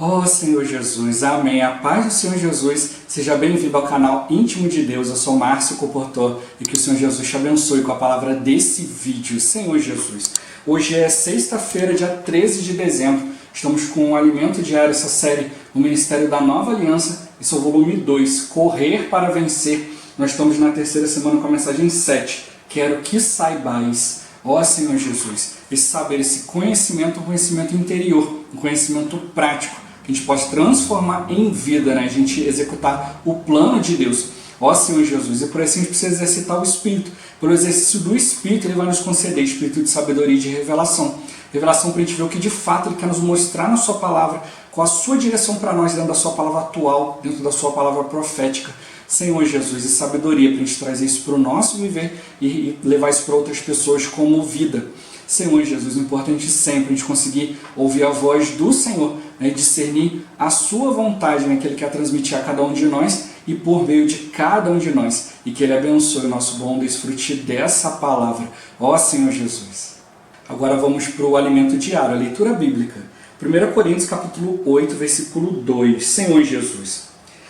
Oh Senhor Jesus, amém. A paz do Senhor Jesus, seja bem-vindo ao canal Íntimo de Deus. Eu sou Márcio Comportor e que o Senhor Jesus te abençoe com a palavra desse vídeo. Senhor Jesus, hoje é sexta-feira, dia 13 de dezembro. Estamos com o Alimento Diário, essa série, o Ministério da Nova Aliança, esse é o volume 2, Correr para Vencer. Nós estamos na terceira semana com a mensagem 7. Quero que saibais, ó Senhor Jesus, esse saber, esse conhecimento, um conhecimento interior, um conhecimento prático, que a gente pode transformar em vida, né? A gente executar o plano de Deus. Ó Senhor Jesus, e por isso a gente precisa exercitar o Espírito. Pelo exercício do Espírito, Ele vai nos conceder Espírito de sabedoria e de revelação. Revelação para a gente ver o que de fato Ele quer nos mostrar na Sua palavra, com a Sua direção para nós, dentro da Sua palavra atual, dentro da Sua palavra profética. Senhor Jesus, e sabedoria para a gente trazer isso para o nosso viver e levar isso para outras pessoas como vida. Senhor Jesus, o importante sempre a gente conseguir ouvir a voz do Senhor, né, discernir a Sua vontade, né, que Ele quer transmitir a cada um de nós e por meio de cada um de nós. E que Ele abençoe o nosso bom desfrute dessa palavra. Ó Senhor Jesus. Agora vamos para o alimento diário, a leitura bíblica. 1 Coríntios capítulo 8, versículo 2. Senhor Jesus,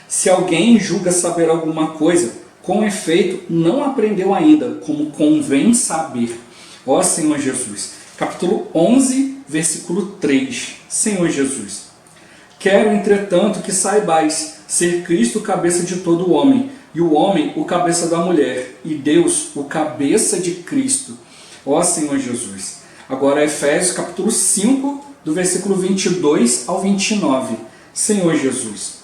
se alguém julga saber alguma coisa, com efeito não aprendeu ainda, como convém saber. Ó Senhor Jesus, capítulo 11, versículo 3. Senhor Jesus, quero, entretanto, que saibais ser Cristo o cabeça de todo o homem, e o homem o cabeça da mulher, e Deus o cabeça de Cristo. Ó Senhor Jesus. Agora Efésios capítulo 5, do versículo 22 ao 29. Senhor Jesus,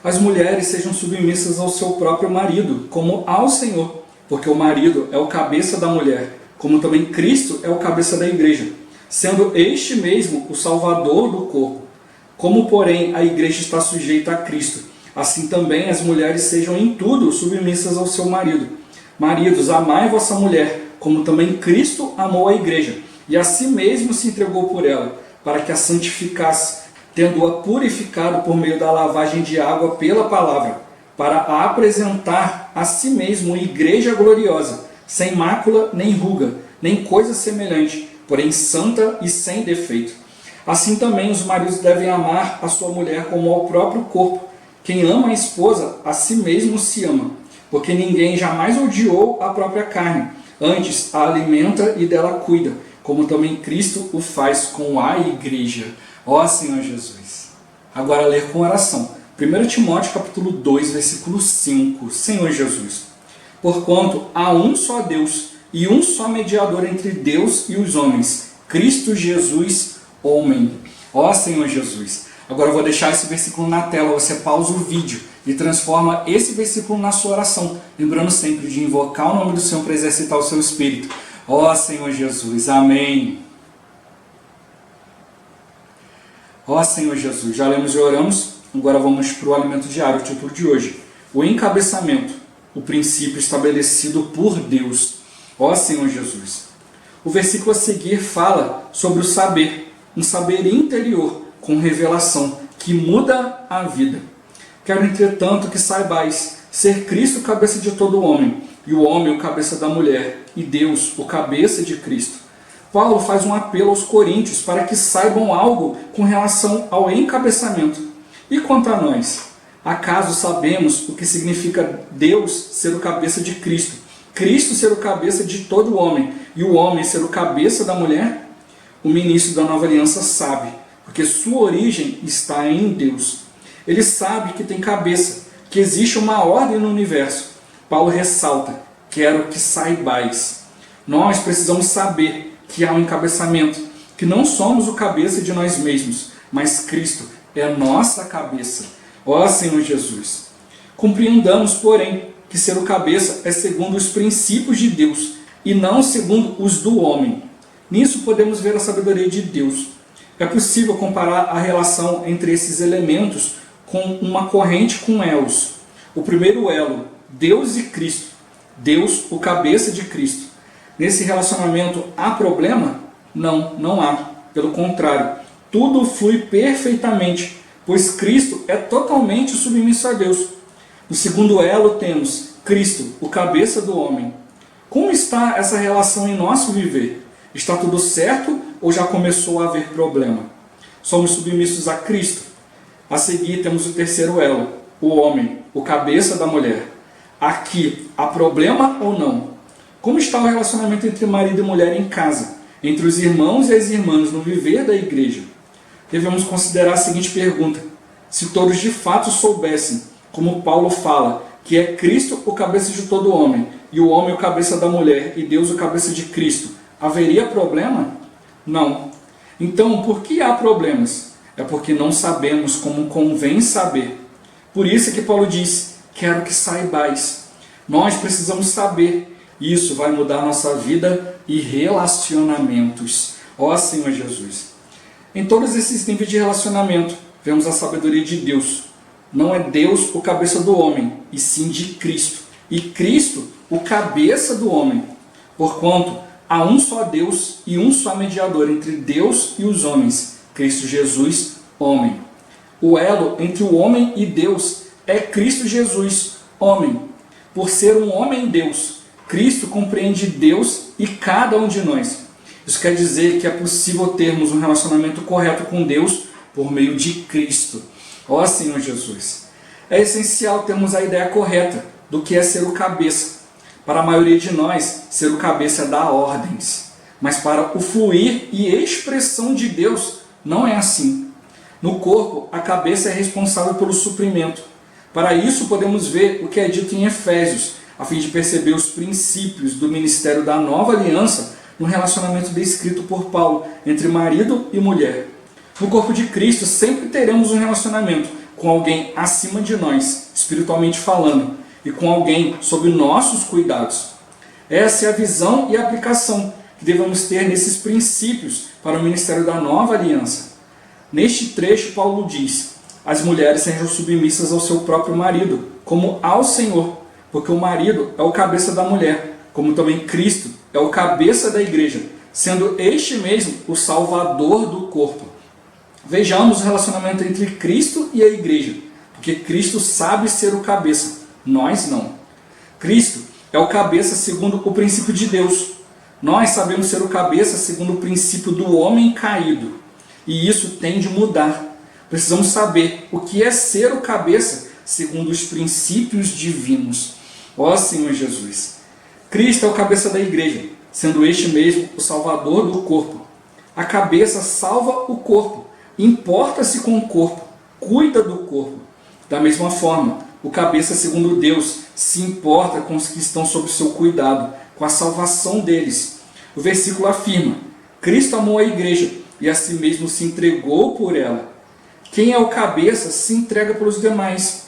as mulheres sejam submissas ao seu próprio marido, como ao Senhor, porque o marido é o cabeça da mulher, como também Cristo é o cabeça da igreja, sendo este mesmo o Salvador do corpo. Como, porém, a igreja está sujeita a Cristo, assim também as mulheres sejam em tudo submissas ao seu marido. Maridos, amai vossa mulher, como também Cristo amou a igreja, e a si mesmo se entregou por ela, para que a santificasse, tendo-a purificado por meio da lavagem de água pela palavra, para a apresentar a si mesmo igreja gloriosa, sem mácula, nem ruga, nem coisa semelhante, porém santa e sem defeito. Assim também os maridos devem amar a sua mulher como ao próprio corpo. Quem ama a esposa, a si mesmo se ama, porque ninguém jamais odiou a própria carne, antes a alimenta e dela cuida, como também Cristo o faz com a igreja. Ó Senhor Jesus. Agora ler com oração. 1 Timóteo capítulo 2, versículo 5. Senhor Jesus, porquanto há um só Deus e um só mediador entre Deus e os homens, Cristo Jesus, homem. Ó Senhor Jesus. Agora eu vou deixar esse versículo na tela, você pausa o vídeo e transforma esse versículo na sua oração, lembrando sempre de invocar o nome do Senhor para exercitar o seu espírito. Ó Senhor Jesus, amém. Ó Senhor Jesus, já lemos e oramos, agora vamos para o alimento diário, o título de hoje. O encabeçamento. O princípio estabelecido por Deus. Ó Senhor Jesus. O versículo a seguir fala sobre o saber, um saber interior com revelação que muda a vida. Quero, entretanto, que saibais ser Cristo o cabeça de todo homem, e o homem o cabeça da mulher, e Deus o cabeça de Cristo. Paulo faz um apelo aos coríntios para que saibam algo com relação ao encabeçamento. E quanto a nós? Acaso sabemos o que significa Deus ser o cabeça de Cristo, Cristo ser o cabeça de todo homem e o homem ser o cabeça da mulher? O ministro da Nova Aliança sabe, porque sua origem está em Deus. Ele sabe que tem cabeça, que existe uma ordem no universo. Paulo ressalta, quero que saibais. Nós precisamos saber que há um encabeçamento, que não somos o cabeça de nós mesmos, mas Cristo é a nossa cabeça. Ó Senhor Jesus, compreendamos, porém, que ser o cabeça é segundo os princípios de Deus e não segundo os do homem. Nisso podemos ver a sabedoria de Deus. É possível comparar a relação entre esses elementos com uma corrente com elos. O primeiro elo, Deus e Cristo. Deus, o cabeça de Cristo. Nesse relacionamento há problema? Não, não há. Pelo contrário, tudo flui perfeitamente, pois Cristo é totalmente submisso a Deus. No segundo elo temos Cristo, o cabeça do homem. Como está essa relação em nosso viver? Está tudo certo ou já começou a haver problema? Somos submissos a Cristo? A seguir temos o terceiro elo, o homem, o cabeça da mulher. Aqui, há problema ou não? Como está o relacionamento entre marido e mulher em casa, entre os irmãos e as irmãs no viver da igreja? Devemos considerar a seguinte pergunta: se todos de fato soubessem, como Paulo fala, que é Cristo o cabeça de todo homem, e o homem o cabeça da mulher, e Deus o cabeça de Cristo, haveria problema? Não. Então, por que há problemas? É porque não sabemos como convém saber. Por isso é que Paulo diz: quero que saibais. Nós precisamos saber. Isso vai mudar nossa vida e relacionamentos. Ó Senhor Jesus. Em todos esses níveis de relacionamento, vemos a sabedoria de Deus. Não é Deus o cabeça do homem, e sim de Cristo. E Cristo o cabeça do homem. Porquanto há um só Deus e um só mediador entre Deus e os homens, Cristo Jesus, homem. O elo entre o homem e Deus é Cristo Jesus, homem. Por ser um homem Deus, Cristo compreende Deus e cada um de nós. Isso quer dizer que é possível termos um relacionamento correto com Deus por meio de Cristo. Ó Senhor Jesus! É essencial termos a ideia correta do que é ser o cabeça. Para a maioria de nós, ser o cabeça é dar ordens. Mas para o fluir e expressão de Deus, não é assim. No corpo, a cabeça é responsável pelo suprimento. Para isso, podemos ver o que é dito em Efésios, a fim de perceber os princípios do ministério da nova aliança no relacionamento descrito por Paulo entre marido e mulher. No corpo de Cristo, sempre teremos um relacionamento com alguém acima de nós, espiritualmente falando, e com alguém sob nossos cuidados. Essa é a visão e a aplicação que devemos ter nesses princípios para o ministério da nova aliança. Neste trecho, Paulo diz: as mulheres sejam submissas ao seu próprio marido, como ao Senhor, porque o marido é o cabeça da mulher, como também Cristo é o cabeça da igreja, sendo este mesmo o salvador do corpo. Vejamos o relacionamento entre Cristo e a igreja, porque Cristo sabe ser o cabeça, nós não. Cristo é o cabeça segundo o princípio de Deus. Nós sabemos ser o cabeça segundo o princípio do homem caído, e isso tem de mudar. Precisamos saber o que é ser o cabeça segundo os princípios divinos. Ó Senhor Jesus! Cristo é o cabeça da igreja, sendo este mesmo o salvador do corpo. A cabeça salva o corpo, importa-se com o corpo, cuida do corpo. Da mesma forma, o cabeça segundo Deus se importa com os que estão sob seu cuidado, com a salvação deles. O versículo afirma: Cristo amou a igreja e a si mesmo se entregou por ela. Quem é o cabeça se entrega pelos demais.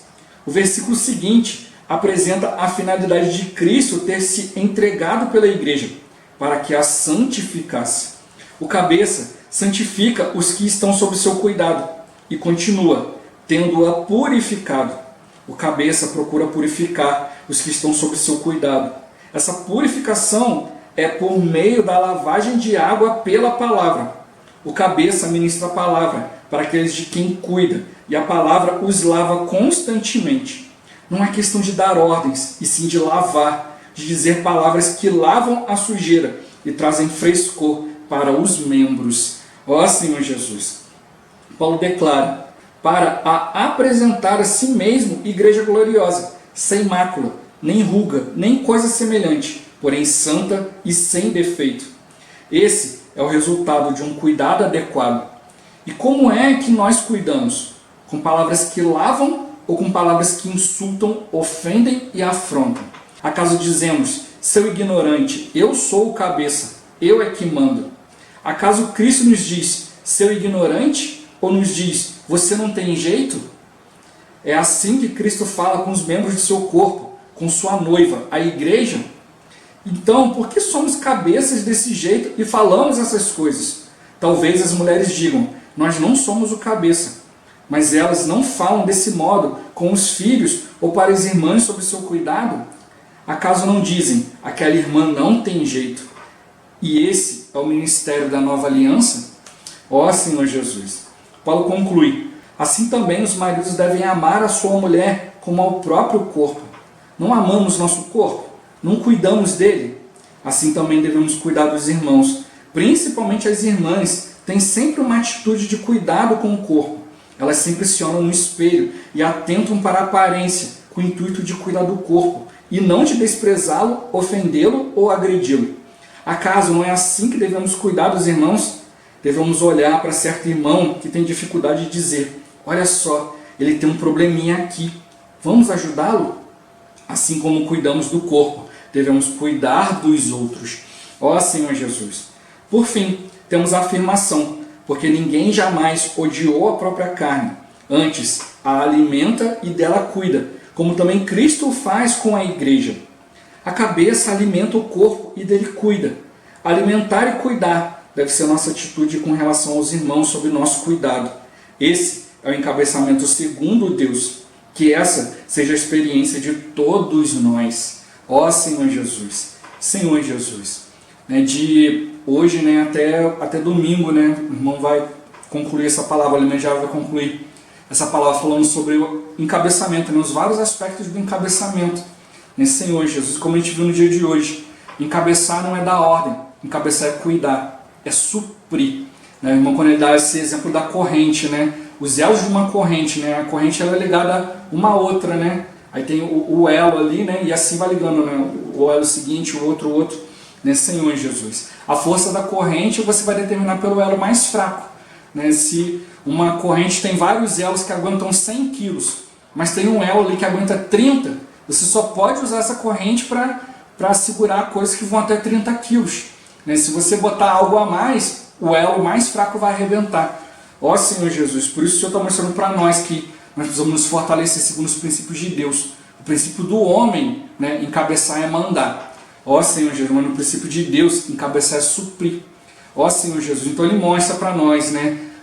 O versículo seguinte apresenta a finalidade de Cristo ter se entregado pela igreja, para que a santificasse. O cabeça santifica os que estão sob seu cuidado e continua, tendo-a purificado. O cabeça procura purificar os que estão sob seu cuidado. Essa purificação é por meio da lavagem de água pela palavra. O cabeça ministra a palavra para aqueles de quem cuida, e a palavra os lava constantemente. Não é questão de dar ordens, e sim de lavar, de dizer palavras que lavam a sujeira e trazem frescor para os membros. Ó Senhor Jesus! Paulo declara: para a apresentar a si mesmo igreja gloriosa, sem mácula, nem ruga, nem coisa semelhante, porém santa e sem defeito. Esse é o resultado de um cuidado adequado. E como é que nós cuidamos? Com palavras que lavam ou com palavras que insultam, ofendem e afrontam? Acaso dizemos: seu ignorante, eu sou o cabeça, eu é que mando? Acaso Cristo nos diz: seu ignorante? Ou nos diz: você não tem jeito? É assim que Cristo fala com os membros de seu corpo, com sua noiva, a igreja? Então, por que somos cabeças desse jeito e falamos essas coisas? Talvez as mulheres digam: nós não somos o cabeça. Mas elas não falam desse modo com os filhos ou para as irmãs sob seu cuidado? Acaso não dizem: aquela irmã não tem jeito? E esse é o ministério da nova aliança? Ó Senhor Jesus! Paulo conclui: assim também os maridos devem amar a sua mulher como ao próprio corpo. Não amamos nosso corpo? Não cuidamos dele? Assim também devemos cuidar dos irmãos. Principalmente as irmãs têm sempre uma atitude de cuidado com o corpo. Elas sempre se olham no espelho e atentam para a aparência, com o intuito de cuidar do corpo, e não de desprezá-lo, ofendê-lo ou agredi-lo. Acaso não é assim que devemos cuidar dos irmãos? Devemos olhar para certo irmão que tem dificuldade de dizer: olha só, ele tem um probleminha aqui, vamos ajudá-lo? Assim como cuidamos do corpo, devemos cuidar dos outros. Ó Senhor Jesus! Por fim, temos a afirmação: porque ninguém jamais odiou a própria carne, antes a alimenta e dela cuida, como também Cristo o faz com a igreja. A cabeça alimenta o corpo e dele cuida. Alimentar e cuidar deve ser nossa atitude com relação aos irmãos sob nosso cuidado. Esse é o encabeçamento segundo Deus. Que essa seja a experiência de todos nós. Ó Senhor Jesus, Senhor Jesus. De hoje até domingo, o irmão vai concluir essa palavra, o já vai concluir essa palavra falando sobre o encabeçamento, os vários aspectos do encabeçamento. Senhor Jesus, como a gente viu no dia de hoje, encabeçar não é dar ordem, encabeçar é cuidar, é suprir. O irmão, quando ele dá esse exemplo da corrente, os elos de uma corrente, a corrente ela é ligada uma a outra, aí tem o elo ali, e assim vai ligando, o elo seguinte, o outro, Senhor Jesus. A força da corrente você vai determinar pelo elo mais fraco. Se uma corrente tem vários elos que aguentam 100 quilos, mas tem um elo ali que aguenta 30, você só pode usar essa corrente para segurar coisas que vão até 30 quilos. Se você botar algo a mais, o elo mais fraco vai arrebentar. Ó Senhor Jesus, por isso o Senhor está mostrando para nós que nós precisamos nos fortalecer segundo os princípios de Deus. O princípio do homem, encabeçar é mandar. Ó Senhor Jesus, mas no princípio de Deus, encabeçar é suprir. Ó Senhor Jesus, então ele mostra para nós,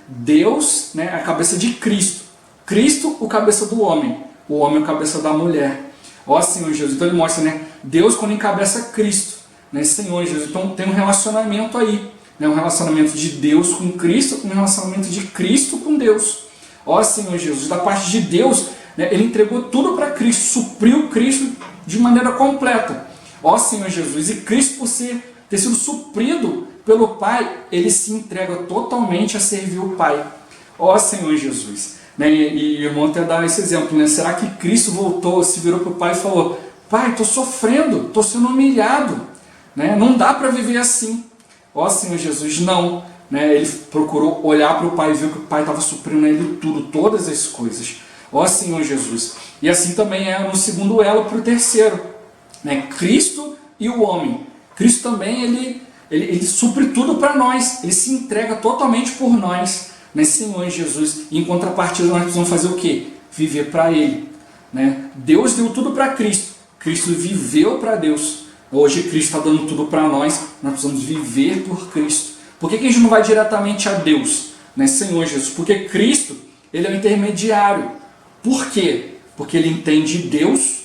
Deus, a cabeça de Cristo. Cristo, o cabeça do homem. O homem, o cabeça da mulher. Ó Senhor Jesus, então ele mostra, Deus quando encabeça Cristo. Senhor Jesus, então tem um relacionamento aí. Um relacionamento de Deus com Cristo, um relacionamento de Cristo com Deus. Ó Senhor Jesus, da parte de Deus, ele entregou tudo para Cristo, supriu Cristo de maneira completa. Ó Senhor Jesus, e Cristo, por ter sido suprido pelo Pai, ele se entrega totalmente a servir o Pai. Ó Senhor Jesus. E o irmão até dá esse exemplo, Será que Cristo voltou, se virou para o Pai e falou: Pai, estou sofrendo, estou sendo humilhado, não dá para viver assim. Ó Senhor Jesus, não. Ele procurou olhar para o Pai e viu que o Pai estava suprindo a ele tudo, todas as coisas. Ó Senhor Jesus. E assim também é no segundo elo para o terceiro. Cristo e o homem. Cristo também, ele supre tudo para nós. Ele se entrega totalmente por nós. Senhor Jesus. E em contrapartida nós precisamos fazer o quê? Viver para Ele. Deus deu tudo para Cristo. Cristo viveu para Deus. Hoje Cristo está dando tudo para nós precisamos viver por Cristo. Por que a gente não vai diretamente a Deus? Senhor Jesus, porque Cristo, ele é o intermediário. Por quê? Porque ele entende Deus,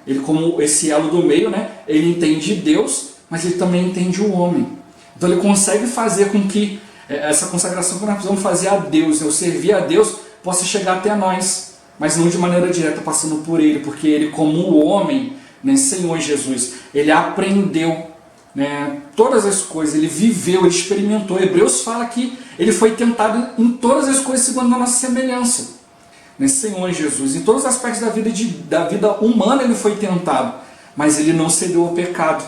ele como esse elo do meio, ele entende Deus, mas ele também entende o homem. Então ele consegue fazer com que essa consagração que nós precisamos fazer a Deus, o servir a Deus, possa chegar até nós, mas não de maneira direta, passando por ele, porque ele como o homem, Senhor Jesus, ele aprendeu todas as coisas, ele viveu, ele experimentou. Hebreus fala que ele foi tentado em todas as coisas segundo a nossa semelhança. Senhor Jesus, em todos os aspectos da vida humana ele foi tentado, mas ele não cedeu ao pecado.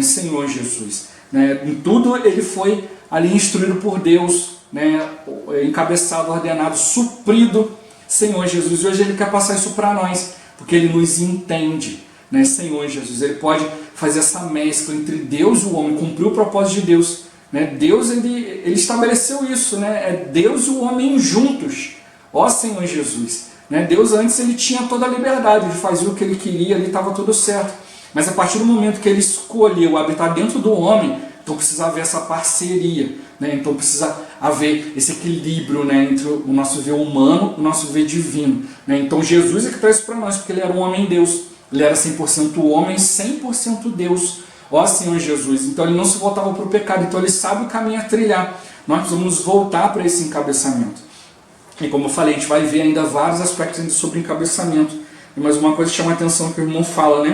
Senhor Jesus, em tudo ele foi ali instruído por Deus, encabeçado, ordenado, suprido. Senhor Jesus, e hoje ele quer passar isso para nós, porque ele nos entende. Senhor Jesus, ele pode fazer essa mescla entre Deus e o homem, cumprir o propósito de Deus. Deus ele estabeleceu isso, é Deus e o homem juntos. Ó Senhor Jesus, Deus antes ele tinha toda a liberdade de fazer o que ele queria, ali estava tudo certo. Mas a partir do momento que ele escolheu habitar dentro do homem, então precisa haver essa parceria, então precisa haver esse equilíbrio entre o nosso ver humano e o nosso ver divino. Então Jesus é que traz isso para nós, porque ele era um homem-deus. Ele era 100% homem, 100% Deus. Ó Senhor Jesus, então ele não se voltava para o pecado, então ele sabe o caminho a trilhar. Nós precisamos voltar para esse encabeçamento. E como eu falei, a gente vai ver ainda vários aspectos sobre encabeçamento. Mas uma coisa que chama a atenção que o irmão fala,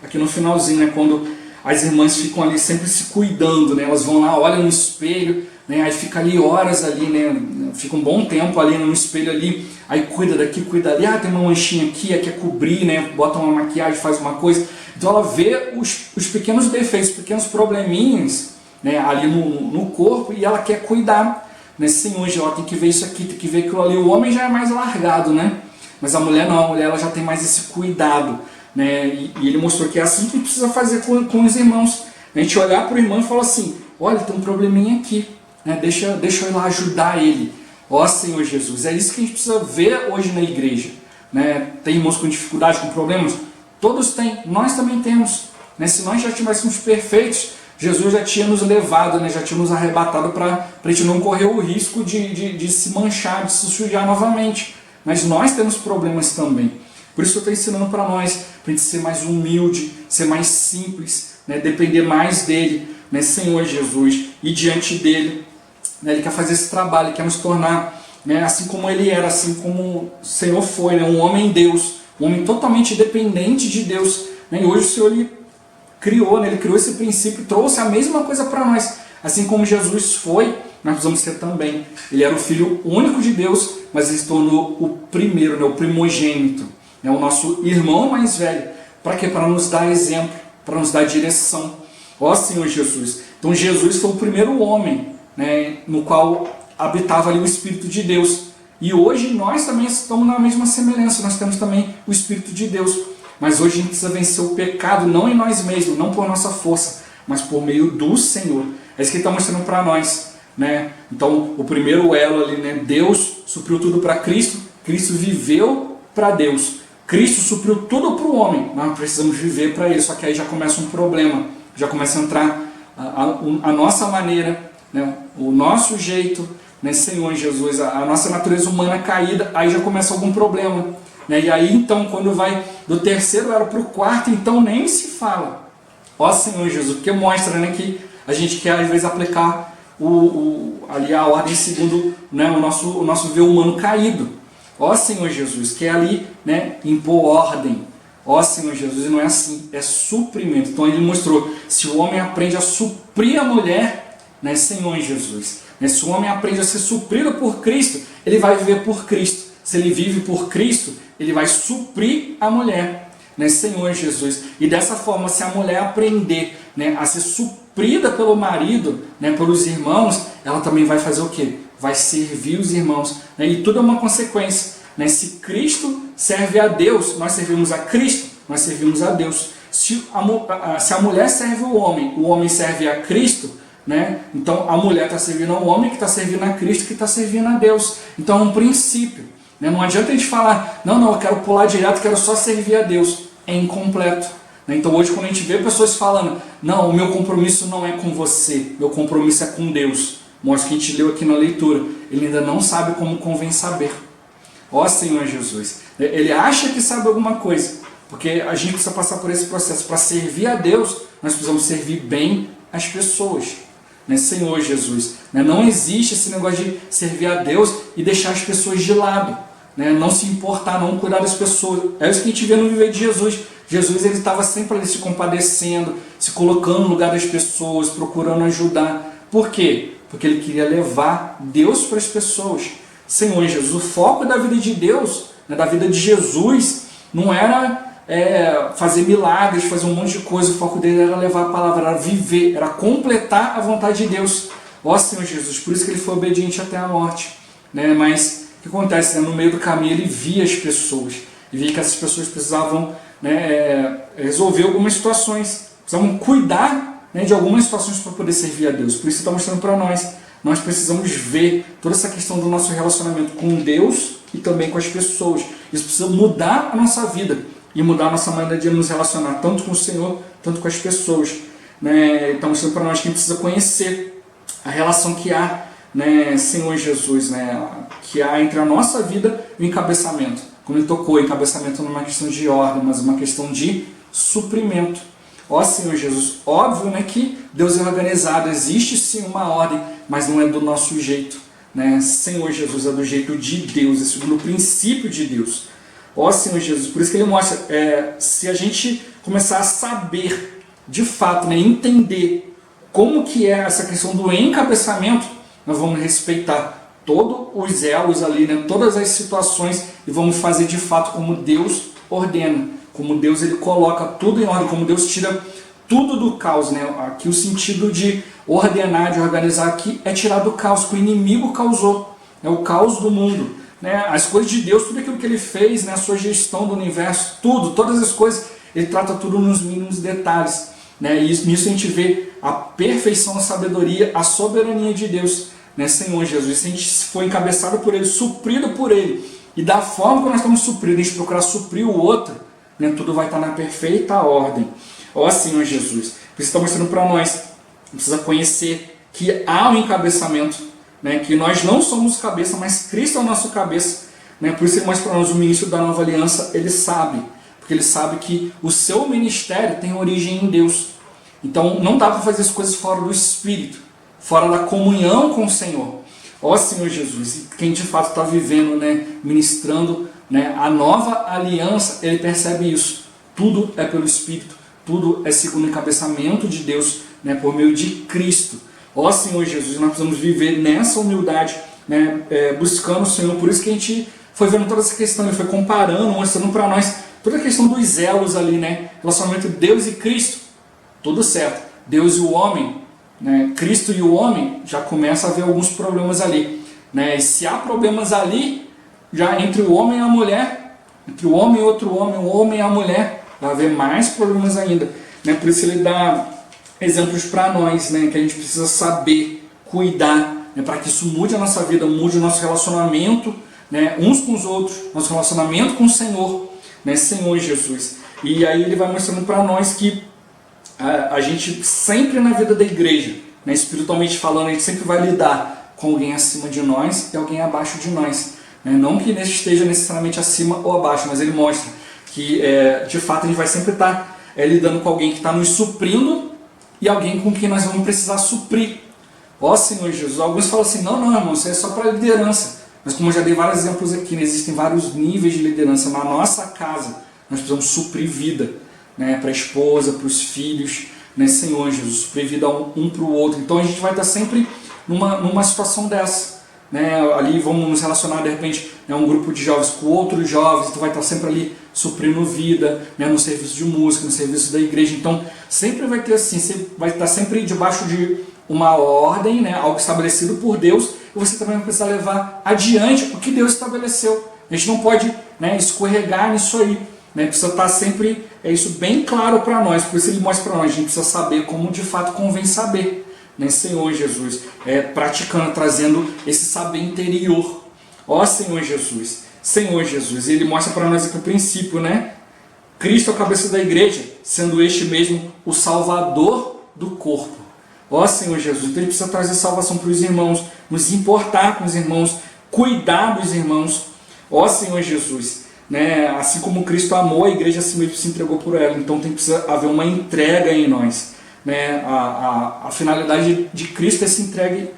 aqui no finalzinho, quando as irmãs ficam ali sempre se cuidando, né? Elas vão lá, olham no espelho, né? Aí fica ali horas ali, né? Fica um bom tempo ali no espelho ali, aí cuida daqui, cuida ali, tem uma manchinha aqui, quer cobrir, né? Bota uma maquiagem, faz uma coisa. Então ela vê os pequenos defeitos, pequenos probleminhas, né, ali no corpo, e ela quer cuidar, né? Sim, hoje ela tem que ver isso aqui, tem que ver aquilo ali. O homem já é mais largado, né? Mas a mulher não, a mulher ela já tem mais esse cuidado, né? E ele mostrou que é assim que precisa fazer com os irmãos. A gente olhar para o irmão e falar assim, olha, tem um probleminha aqui, né? Deixa eu ir lá ajudar ele. Ó Senhor Jesus, é isso que a gente precisa ver hoje na igreja, né? Tem irmãos com dificuldade, com problemas? Todos têm, nós também temos, né? Se nós já tivéssemos perfeitos, Jesus já tinha nos levado, né? Já tinha nos arrebatado para a gente não correr o risco de se manchar, de se sujar novamente. Mas nós temos problemas também. Por isso eu estou ensinando para nós, para a gente ser mais humilde, ser mais simples, né? Depender mais dele, né? Senhor Jesus, e diante dele, né? Ele quer fazer esse trabalho, ele quer nos tornar, né? Assim como ele era, assim como o Senhor foi, né? Um homem Deus, um homem totalmente dependente de Deus, né? E hoje o Senhor ele criou, né? Ele criou esse princípio, trouxe a mesma coisa para nós. Assim como Jesus foi, nós precisamos ser também. Ele era o Filho único de Deus, mas ele se tornou o primeiro, né? O primogênito, né? O nosso irmão mais velho. Para quê? Para nos dar exemplo, para nos dar direção. Ó Senhor Jesus. Então Jesus foi o primeiro homem, né? No qual habitava ali o Espírito de Deus. E hoje nós também estamos na mesma semelhança, nós temos também o Espírito de Deus. Mas hoje a gente precisa vencer o pecado, não em nós mesmos, não por nossa força, mas por meio do Senhor. É isso que ele está mostrando para nós, né? Então, o primeiro elo ali, né? Deus supriu tudo para Cristo, Cristo viveu para Deus. Cristo supriu tudo para o homem, nós precisamos viver para ele. Só que aí já começa um problema, já começa a entrar a nossa maneira, né? O nosso jeito, né? Senhor Jesus, a nossa natureza humana caída, aí já começa algum problema. E aí então, quando vai do terceiro elo para o quarto, então nem se fala. Ó Senhor Jesus, porque mostra, né, que a gente quer às vezes aplicar ali a ordem segundo, né, o nosso ver humano caído. Ó Senhor Jesus, que é ali, né, impor ordem. Ó Senhor Jesus, e não é assim, é suprimento. Então ele mostrou, se o homem aprende a suprir a mulher, né, Senhor Jesus, né, se o homem aprende a ser suprido por Cristo, ele vai viver por Cristo. Se ele vive por Cristo, ele vai suprir a mulher, né, Senhor Jesus. E dessa forma, se a mulher aprender, né, a ser suprida pelo marido, né, pelos irmãos, ela também vai fazer o quê? Vai servir os irmãos, né? E tudo é uma consequência, né? Se Cristo serve a Deus, nós servimos a Cristo, nós servimos a Deus. Se a mulher serve o homem serve a Cristo, né? Então a mulher está servindo ao homem, que está servindo a Cristo, que está servindo a Deus. Então é um princípio. Não adianta a gente falar, não, eu quero pular direto, quero só servir a Deus. É incompleto. Então hoje quando a gente vê pessoas falando, não, o meu compromisso não é com você, meu compromisso é com Deus. Mostra que a gente leu aqui na leitura, ele ainda não sabe como convém saber. Ó Senhor Jesus, ele acha que sabe alguma coisa, porque a gente precisa passar por esse processo. Para servir a Deus, nós precisamos servir bem as pessoas. Senhor Jesus, não existe esse negócio de servir a Deus e deixar as pessoas de lado. Não se importar, não cuidar das pessoas. É isso que a gente vê no viver de Jesus. Jesus ele estava sempre ali se compadecendo, se colocando no lugar das pessoas, procurando ajudar. Por quê? Porque ele queria levar Deus para as pessoas. Senhor Jesus, o foco da vida de Deus, da vida de Jesus, não era fazer milagres, fazer um monte de coisa. O foco dele era levar a palavra, era viver, era completar a vontade de Deus. Ó Senhor Jesus, por isso que ele foi obediente até a morte. Mas o que acontece? No meio do caminho ele via as pessoas, e via que essas pessoas precisavam resolver algumas situações, precisavam cuidar de algumas situações para poder servir a Deus. Por isso está mostrando para nós, nós precisamos ver toda essa questão do nosso relacionamento com Deus e também com as pessoas. Isso precisa mudar a nossa vida e mudar a nossa maneira de nos relacionar, tanto com o Senhor, tanto com as pessoas. Então mostrando para nós que a gente precisa conhecer a relação que há, Senhor Jesus, que há entre a nossa vida e o encabeçamento. Como ele tocou, encabeçamento não é uma questão de ordem, mas uma questão de suprimento. Ó Senhor Jesus, óbvio que Deus é organizado, existe sim uma ordem, mas não é do nosso jeito. Senhor Jesus, é do jeito de Deus, é segundo o princípio de Deus. Ó Senhor Jesus, por isso que ele mostra, se a gente começar a saber, de fato, né, entender como que é essa questão do encabeçamento, nós vamos respeitar todos os elos ali, né, todas as situações, e vamos fazer de fato como Deus ordena, como Deus ele coloca tudo em ordem, como Deus tira tudo do caos, né? Aqui o sentido de ordenar, de organizar aqui é tirar do caos que o inimigo causou, né? O caos do mundo, né? As coisas de Deus, tudo aquilo que ele fez, né? A sua gestão do universo, tudo, todas as coisas, ele trata tudo nos mínimos detalhes, né? E nisso a gente vê a perfeição, a sabedoria, a soberania de Deus, né? Senhor Jesus, se a gente for encabeçado por ele, suprido por ele, e da forma que nós estamos supridos, a gente procurar suprir o outro, né? Tudo vai estar na perfeita ordem. Ó Senhor Jesus, você está mostrando para nós, precisa conhecer que há um encabeçamento, né? Que nós não somos cabeça, mas Cristo é o nosso cabeça, né? Por isso ele mostra para nós, o ministro da nova aliança, ele sabe, porque ele sabe que o seu ministério tem origem em Deus. Então não dá para fazer as coisas fora do Espírito, fora da comunhão com o Senhor. Ó Senhor Jesus, e quem de fato está vivendo, né, ministrando, né, a nova aliança, ele percebe isso. Tudo é pelo Espírito. Tudo é segundo o encabeçamento de Deus, né, por meio de Cristo. Ó Senhor Jesus, nós precisamos viver nessa humildade, né, buscando o Senhor. Por isso que a gente foi vendo toda essa questão, ele foi comparando, mostrando para nós toda a questão dos elos ali, né, relacionamento entre Deus e Cristo. Tudo certo. Deus e o homem, né, Cristo e o homem, já começa a haver alguns problemas ali, né, e se há problemas ali, já entre o homem e a mulher, entre o homem e outro homem, o homem e a mulher, vai haver mais problemas ainda, né? Por isso ele dá exemplos para nós, né? Que a gente precisa saber cuidar, né? Para que isso mude a nossa vida, mude o nosso relacionamento, né? Uns com os outros, nosso relacionamento com o Senhor, né? Senhor Jesus. E aí ele vai mostrando para nós que a gente sempre na vida da igreja, né? Espiritualmente falando, a gente sempre vai lidar com alguém acima de nós e alguém abaixo de nós, né? Não que esteja necessariamente acima ou abaixo, mas ele mostra que de fato a gente vai sempre estar lidando com alguém que está nos suprindo e alguém com quem nós vamos precisar suprir. Ó Senhor Jesus, alguns falam assim, não irmão, isso é só para liderança. Mas como eu já dei vários exemplos aqui, né, existem vários níveis de liderança. Na nossa casa, nós precisamos suprir vida, né, para a esposa, para os filhos, né, Senhor Jesus, suprir vida um para o outro. Então a gente vai estar sempre numa situação dessa. Né, ali vamos nos relacionar de repente, né, um grupo de jovens com outros jovens, então vai estar sempre ali suprindo vida, né, no serviço de música, no serviço da igreja. Então sempre vai ter assim, você vai estar sempre debaixo de uma ordem, né, algo estabelecido por Deus, e você também vai precisar levar adiante o que Deus estabeleceu. A gente não pode, né, escorregar nisso aí, né, precisa estar sempre isso bem claro para nós. Por isso ele mostra para nós, a gente precisa saber como de fato convém saber, né, Senhor Jesus, praticando, trazendo esse saber interior. Ó Senhor Jesus, Senhor Jesus, e ele mostra para nós aqui o princípio, né? Cristo é a cabeça da igreja, sendo este mesmo o salvador do corpo. Ó Senhor Jesus, então ele precisa trazer salvação para os irmãos, nos importar com os irmãos, cuidar dos irmãos. Ó Senhor Jesus, né? Assim como Cristo amou a igreja, assim mesmo se entregou por ela. Então precisa haver uma entrega em nós. Né? A finalidade de Cristo, essa entrega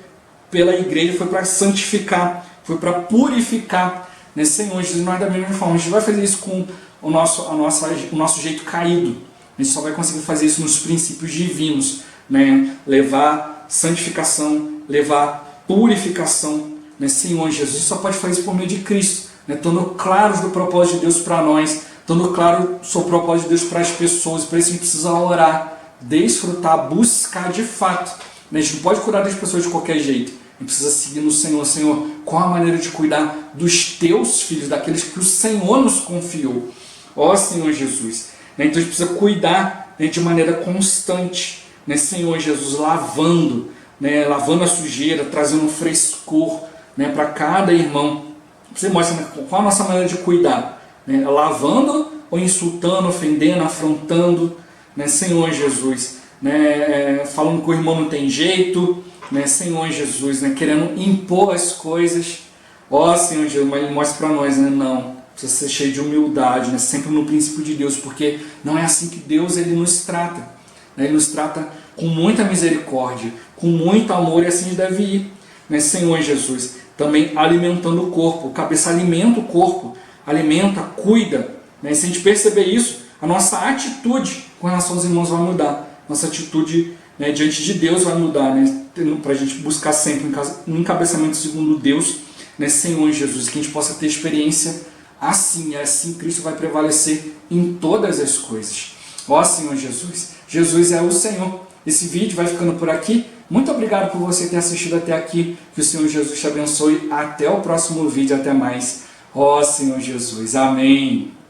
pela igreja, foi para santificar, foi para purificar, né? Senhor Jesus, nós da mesma forma, a gente vai fazer isso com o nosso jeito caído, a gente só vai conseguir fazer isso nos princípios divinos, né? Levar santificação, levar purificação, né? Senhor Jesus, a gente só pode fazer isso por meio de Cristo, né? Estando claros do propósito de Deus para nós, estando claro do seu propósito de Deus para as pessoas. Por isso a gente precisa orar, desfrutar, buscar de fato. A gente não pode cuidar das pessoas de qualquer jeito. A gente precisa seguir no Senhor. Senhor, qual a maneira de cuidar dos teus filhos, daqueles que o Senhor nos confiou? Ó Senhor Jesus. Então a gente precisa cuidar, né, de maneira constante, né, Senhor Jesus, lavando, né, lavando a sujeira, trazendo um frescor, né, para cada irmão. Você mostra, né, qual a nossa maneira de cuidar, né, lavando ou insultando, ofendendo, afrontando, né, Senhor Jesus, né, falando que o irmão não tem jeito, né, Senhor Jesus, né, querendo impor as coisas. Ó Senhor Jesus, mas ele mostra para nós, né, não, precisa ser cheio de humildade, né, sempre no princípio de Deus, porque não é assim que Deus ele nos trata, né, ele nos trata com muita misericórdia, com muito amor, e assim deve ir, né, Senhor Jesus. Também alimentando o corpo, o cabeça alimenta o corpo, alimenta, cuida, né, e se a gente perceber isso, a nossa atitude com relação aos irmãos vai mudar. nossa atitude, né, diante de Deus vai mudar, né, para a gente buscar sempre um encabeçamento segundo Deus, né, Senhor Jesus, que a gente possa ter experiência assim, assim Cristo vai prevalecer em todas as coisas. Ó Senhor Jesus, Jesus é o Senhor. Esse vídeo vai ficando por aqui. Muito obrigado por você ter assistido até aqui. Que o Senhor Jesus te abençoe. Até o próximo vídeo. Até mais. Ó Senhor Jesus. Amém.